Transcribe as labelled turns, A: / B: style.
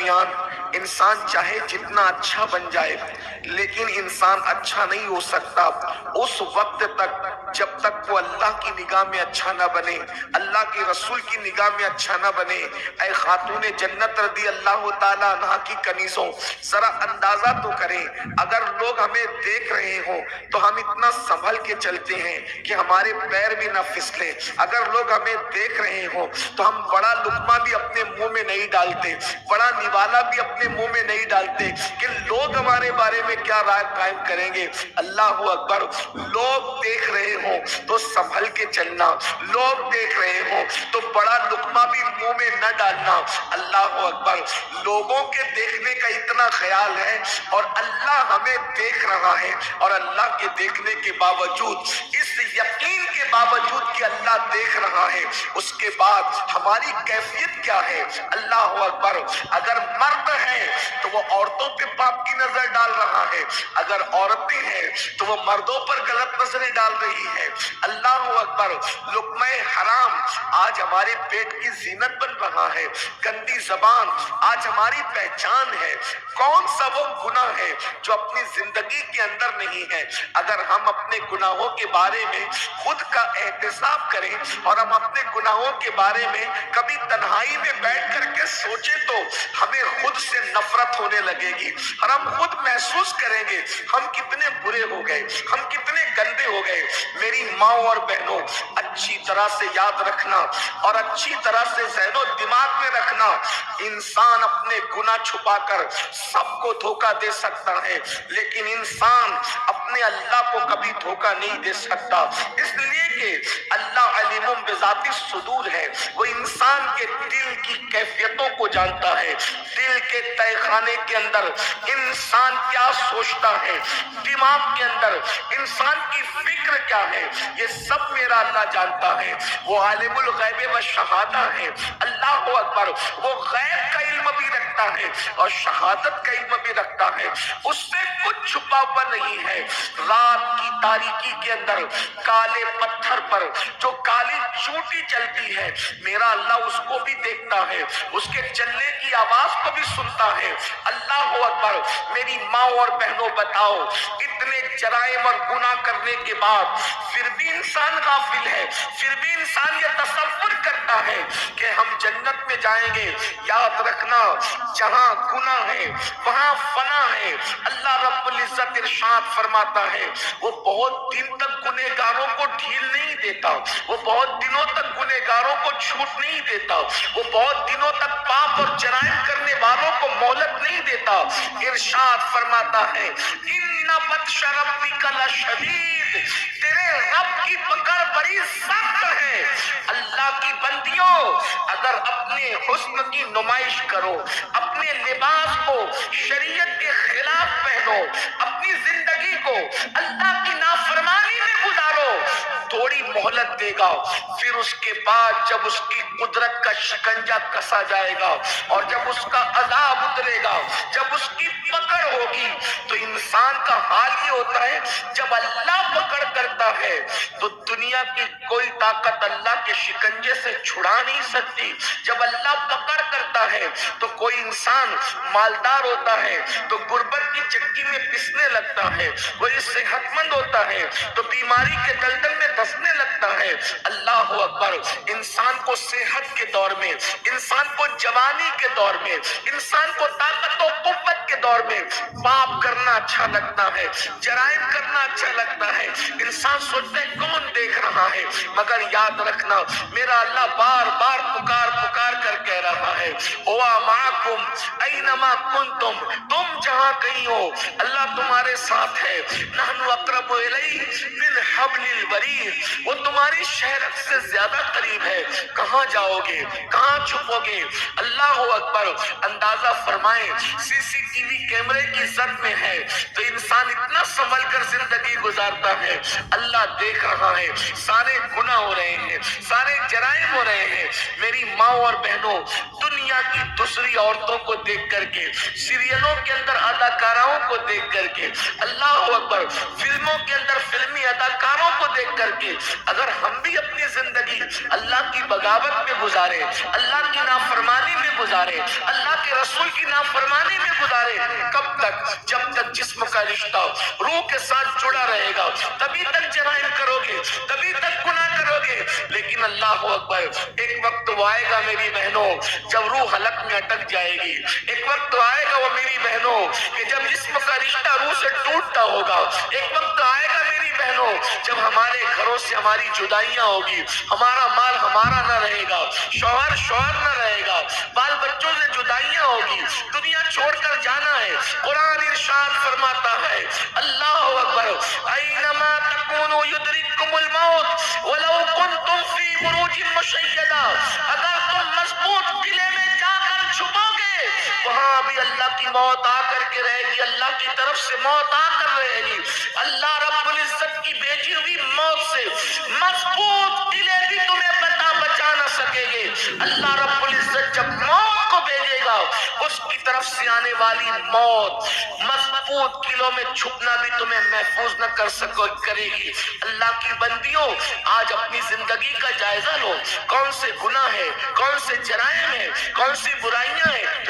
A: انسان چاہے جتنا اچھا بن جائے لیکن انسان اچھا نہیں ہو سکتا اس وقت تک جب تک وہ اللہ کی نگاہ میں اچھا نہ بنے، اللہ کے رسول کی نگاہ میں اچھا نہ بنے۔ اے خاتون جنت رضی اللہ تعالیٰ عنہ کی کنیزوں، ذرا اندازہ تو کریں، اگر لوگ ہمیں دیکھ رہے ہوں تو ہم اتنا سنبھل کے چلتے ہیں کہ ہمارے پیر بھی نہ پھسلیں۔ اگر لوگ ہمیں دیکھ رہے ہوں تو ہم بڑا لقمہ بھی اپنے منہ میں نہیں ڈالتے، بڑا نوالا بھی اپنے منہ میں نہیں ڈالتے کہ لوگ ہمارے بارے میں کیا رائے قائم کریں گے۔ اللہ اکبر۔ لوگ دیکھ رہے ہوں تو سنبھل کے چلنا، لوگ دیکھ رہے ہوں تو بڑا لقمہ بھی منہ میں نہ ڈالنا۔ اللہ اکبر۔ لوگوں کے دیکھنے کا اتنا خیال ہے اور اللہ ہمیں دیکھ رہا ہے، اور اللہ کے دیکھنے کے باوجود، اس یقین کے باوجود کہ اللہ دیکھ رہا ہے، اس کے بعد ہماری کیفیت کیا ہے۔ اللہ اکبر۔ اگر مرد ہے تو وہ عورتوں پہ پاپ کی نظر ڈال رہا ہے، اگر عورتیں ہیں تو وہ مردوں پر غلط نظریں ڈال رہی ہے۔ اللہ اکبر۔ لقمہ حرام آج ہمارے پیٹ کی زینت بن رہا ہے، گندی زبان آج ہماری پہچان ہے۔ کون سا وہ گناہ ہے جو اپنی زندگی کے اندر نہیں ہے؟ اگر ہم اپنے گناہوں کے بارے میں خود کا احتساب کریں اور ہم اپنے گناہوں کے بارے میں کبھی تنہائی میں بیٹھ کر کے سوچیں تو ہمیں خود سے نفرت ہونے لگے گی، اور ہم خود محسوس کریں گے ہم کتنے برے ہو گئے، ہم کتنے گندے ہو گئے۔ میری ماں اور بہنوں، اچھی طرح سے یاد رکھنا اور اچھی طرح سے ذہن و دماغ میں رکھنا، انسان اپنے گناہ چھپا کر سب کو دھوکہ دے سکتا ہے لیکن انسان اپنے اللہ کو کبھی دھوکہ نہیں دے سکتا، اس لیے کہ اللہ علیم بذات الصدور ہے۔ وہ انسان کے دل کی کیفیتوں کو جانتا ہے، دل کے تہہ خانے کے اندر انسان کیا سوچتا ہے، دماغ کے اندر انسان کی فکر کیا ہے، یہ سب میرا اللہ جانتا ہے۔ وہ عالم الغیب و شہادہ ہے۔ اللہ اکبر۔ وہ غیب کا علم بھی رکھتا ہے اور شہادت کا علم بھی رکھتا ہے، اس سے کچھ چھپا ہوا نہیں ہے۔ رات کی تاریکی کے اندر کالے پتھر پر جو کالی چونٹی چلتی ہے، میرا اللہ اس کو بھی دیکھتا ہے، اس کے چلنے کی آواز کو بھی سنتا ہے۔ اللہ اکبر۔ میری ماں اور بہنوں، بتاؤ اتنے جرائم اور گناہ کرنے کے بعد پھر بھی انسان غافل ہے، پھر بھی انسان یہ تصور کرتا ہے کہ ہم جنت میں جائیں گے۔ یاد رکھنا، جہاں گناہ ہے وہاں فنا ہے۔ اللہ رب العزت ارشاد فرماتا ہے وہ بہت دن تک گنہگاروں کو ڈھیل نہیں دیتا، وہ بہت دنوں تک گنہگاروں کو چھوٹ نہیں دیتا، وہ بہت دنوں تک پاپ اور جرائم کرنے والوں کو مہلت نہیں دیتا۔ ارشاد فرماتا ہے ان بطش ربک لشدید، تیرے رب کی پکڑ بڑی سخت ہے۔ اللہ کی بندیوں، اگر اپنے حسن کی نمائش کرو، اپنے لباس کو شریعت کے خلاف پہنو، اپنی زندگی کو اللہ کی نافرمانی میں گزارو، تھوڑی مہلت دے گا، پھر اس کے بعد جب اس کی قدرت کا شکنجہ کسا جائے گا اور جب اس کا عذاب اترے گا، جب اس کی پکڑ ہوگی، تو انسان کا حال یہ ہوتا ہے جب اللہ پکڑ کرتا ہے تو دنیا کی کوئی طاقت اللہ کے شکنجے سے چھڑا نہیں سکتی۔ جب اللہ پکڑ کرتا ہے تو کوئی انسان مالدار ہوتا ہے تو غربت کی چکی میں پسنے لگتا ہے، کوئی صحت مند ہوتا ہے تو بیماری کے دلدل میں دسنے لگتا ہے۔ اللہ اکبر۔ انسان کو صحت کے دور میں، انسان کو جوانی کے دور میں، انسان کو طاقت و قوت کے دور میں پاپ کرنا اچھا لگتا ہے، جرائم کرنا اچھا لگتا ہے۔ انسان سوچتا ہے کون دیکھ رہا ہے، مگر یاد رکھنا میرا اللہ بار بار پکار پکار کر کہہ رہا ہے ہوا معکم اینما کنتم، تم جہاں کہیں ہو اللہ تمہارے ساتھ ہے۔ نحن اقرب الیہ من حبل الورید، وہ تمہاری شہرت سے زیادہ قریب ہے۔ کہاں جاؤ گے، کہاں چھپو گے؟ اللہ اکبر۔ اندازہ فرمائیں سی سی ٹی وی کیمرے کی زد میں ہے ہے تو انسان اتنا سنبھل کر زندگی گزارتا ہے، اللہ دیکھ رہا ہے، سارے گناہ ہو رہے ہیں، سارے جرائم ہو رہے ہیں، میری ماں اور بہنوں دنیا کی دوسری عورتوں کو دیکھ کر کے، سیریلوں کے اندر اداکاراؤں کو دیکھ کر کے، اللہ اکبر، فلموں کے اندر فلمی اداکاروں کو دیکھ کر کے اگر ہم بھی اپنی زندگی اللہ کی بغاوت میں گزارے، اللہ کی نافرمانی میں گزارے، اللہ کے رسول کی نافرمانی میں گزارے، کب تک؟ جب تک جسم کا رشتہ روح کے ساتھ جڑا رہے گا تبھی تک جرائم کرو گے، تبھی تک گناہ کرو گے۔ لیکن اللہ اکبر، ایک وقت وہ آئے گا میری بہنوں جب روح حلق میں اٹک جائے گی، ایک وقت آئے گا وہ میری بہنوں کہ جب جسم کا رشتہ روح سے ٹوٹتا ہوگا، ایک وقت آئے گا میری بہنوں جب ہمارے گھروں سے ہماری جدائیاں ہوگی، ہمارا مال ہمارا نہ رہے گا، شوہر شوہر نہ رہے گا، بال بچوں سے جدائیاں ہوگی، دنیا چھوڑ کر جانا ہے۔ قرآن ارشاد فرماتا ہے، اللہ اکبر، اینما تکونوا یدرککم الموت ولو کنتم فی بروج مشیدہ، اگر تم مضبوط قلعے میں جا کر چھپو گے وہاں بھی اللہ کی موت آ کر کے رہے گی، اللہ کی طرف سے موت آ کر رہے گی۔ اللہ رب العزت کی بھیجی ہوئی موت سے مضبوط قلعے بھی تمہیں بچا نہ سکے گے۔ اللہ رب العزت جب موت کو بھیجے گا اس کی طرف سے آنے والی موت مضبوط قلعوں میں چھپنا بھی تمہیں محفوظ نہ کرے گی۔ اللہ کی بندیوں، آج اپنی زندگی کا جائزہ لو، کون سے گناہ ہے، کون سے جرائم ہے، کون سی برائیاں ہیں